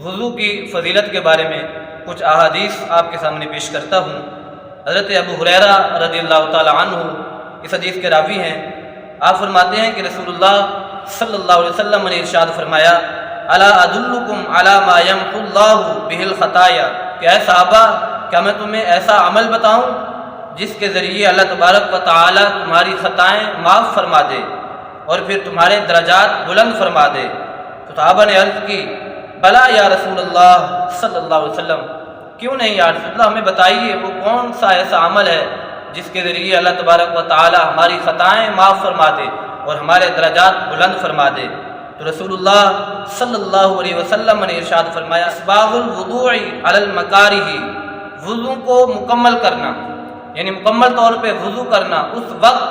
وضو کی فضیلت کے بارے میں کچھ احادیث آپ کے سامنے پیش کرتا ہوں۔ حضرت ابو ہریرہ رضی اللہ تعالی عنہ اس حدیث کے راوی ہیں۔ آپ فرماتے ہیں کہ رسول اللہ صلی اللہ علیہ وسلم نے ارشاد فرمایا، الا ادلکم علی ما یمحو اللہ بہ الخطایا، کہ اے صحابہ کیا میں تمہیں ایسا عمل بتاؤں جس کے ذریعے اللہ تبارک و تعالی تمہاری خطائیں معاف فرما دے اور پھر تمہارے درجات بلند فرما دے۔ تو صحابہ نے عرض کی، بلا یا رسول اللہ صلی اللہ علیہ وسلم، کیوں نہیں یا رسول اللہ، ہمیں بتائیے وہ کون سا ایسا عمل ہے جس کے ذریعے اللہ تبارک و تعالی ہماری خطائیں معاف فرما دے اور ہمارے درجات بلند فرما دے۔ تو رسول اللہ صلی اللہ علیہ وسلم نے ارشاد فرمایا، اسباغ الوضوء علی المکارہ، وضو کو مکمل کرنا، یعنی مکمل طور پہ وضو کرنا اس وقت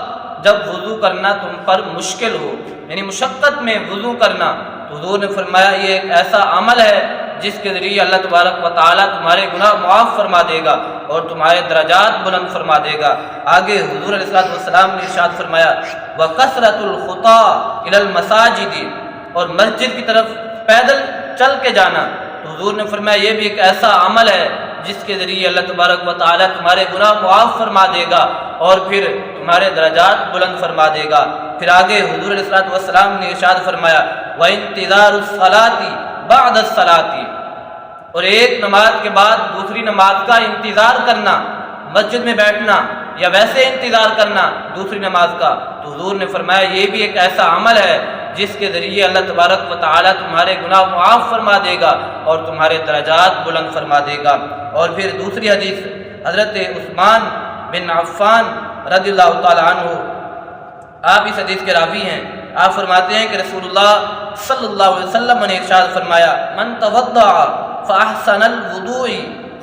جب وضو کرنا تم پر مشکل ہو، یعنی مشقت میں وضو کرنا۔ تو حضور نے فرمایا یہ ایک ایسا عمل ہے جس کے ذریعے اللہ تبارک و تعالیٰ تمہارے گناہ معاف فرما دے گا اور تمہارے درجات بلند فرما دے گا۔ آگے حضور علیہ السلام نے ارشاد فرمایا، وَكَثْرَةُ الْخُطَىٰ إِلَى الْمَسَاجِدِ، اور مسجد کی طرف پیدل چل کے جانا۔ تو حضور نے فرمایا یہ بھی ایک ایسا عمل ہے جس کے ذریعے اللہ تبارک و تعالیٰ تمہارے گناہ معاف فرما دے گا اور پھر تمہارے درجات بلند فرما دے گا۔ پھر آگے حضور علیہ السلام نے ارشاد فرمایا، وَانتِظَارُ الصَّلَاةِ بَعْدَ الصَّلَاةِ، اور ایک نماز کے بعد دوسری نماز کا انتظار کرنا، مسجد میں بیٹھنا یا ویسے انتظار کرنا دوسری نماز کا۔ تو حضور نے فرمایا یہ بھی ایک ایسا عمل ہے جس کے ذریعے اللہ تبارک و تعالیٰ تمہارے گناہ معاف فرما دے گا اور تمہارے درجات بلند فرما دے گا۔ اور پھر دوسری حدیث حضرت عثمان بن عفان رضی اللہ تعالی عنہ، آپ اس حدیث کے راوی ہیں۔ آپ فرماتے ہیں کہ رسول اللہ صلی اللہ علیہ وسلم نے ارشاد فرمایا، من توضع فاحسن الوضوء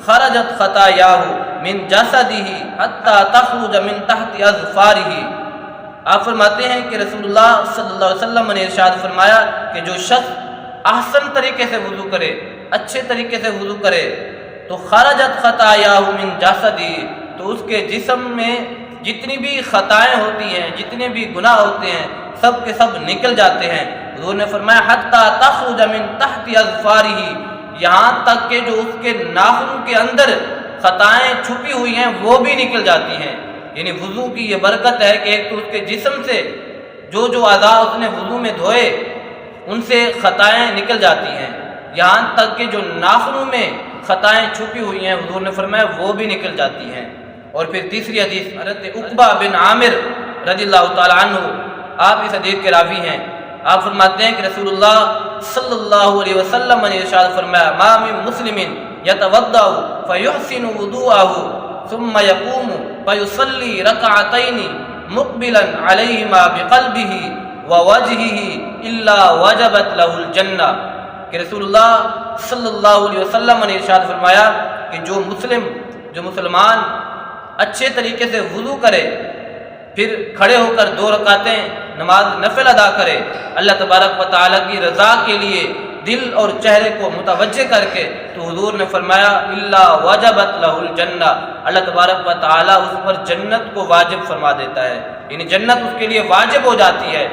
خرجت خطاياه من جسده حتى تخرج من تحت اظفاره۔ آپ فرماتے ہیں کہ رسول اللہ صلی اللہ علیہ وسلم نے ارشاد فرمایا کہ جو شخص احسن طریقے سے وضو کرے، اچھے طریقے سے وضو کرے، تو خرجت خطاياه من جسده، تو اس کے جسم میں جتنی بھی خطائیں ہوتی ہیں، جتنے بھی گناہ ہوتے ہیں، سب کے سب نکل جاتے ہیں۔ حضور نے فرمایا حتی تخرج من تحت اظفارہ، یہاں تک کہ جو اس کے ناخن کے اندر خطائیں چھپی ہوئی ہیں وہ بھی نکل جاتی ہیں۔ یعنی وضو کی یہ برکت ہے کہ ایک تو اس کے جسم سے جو اعضاء اس نے وضو میں دھوئے ان سے خطائیں نکل جاتی ہیں، یہاں تک کہ جو ناخنوں میں خطائیں چھپی ہوئی ہیں حضور نے فرمایا وہ بھی نکل جاتی ہیں۔ اور پھر تیسری حدیث حضرت عقبہ بن عامر رضی اللہ تعالی عنہ، آپ اس حدیث کے راوی ہیں۔ آپ فرماتے ہیں کہ رسول اللہ صلی اللہ علیہ وسلم نے ارشاد فرمایا، ما من مسلم یتوضأ فیحسن وضوءہ ثم یقوم فیصلی رکعتین مقبلا علیہما بقلبہ ووجہہ الا وجبت لہ الجنہ، کہ رسول اللہ صلی اللہ علیہ وسلم نے ارشاد فرمایا کہ جو مسلمان اچھے طریقے سے وضو کرے، پھر کھڑے ہو کر 2 رکعتیں نماز نفل ادا کرے، اللہ تبارک و تعالیٰ کی رضا کے لیے دل اور چہرے کو متوجہ کر کے، تو حضور نے فرمایا الا وجبت لہ الجنہ، اللہ تبارک و تعالیٰ اس پر جنت کو واجب فرما دیتا ہے، یعنی جنت اس کے لیے واجب ہو جاتی ہے۔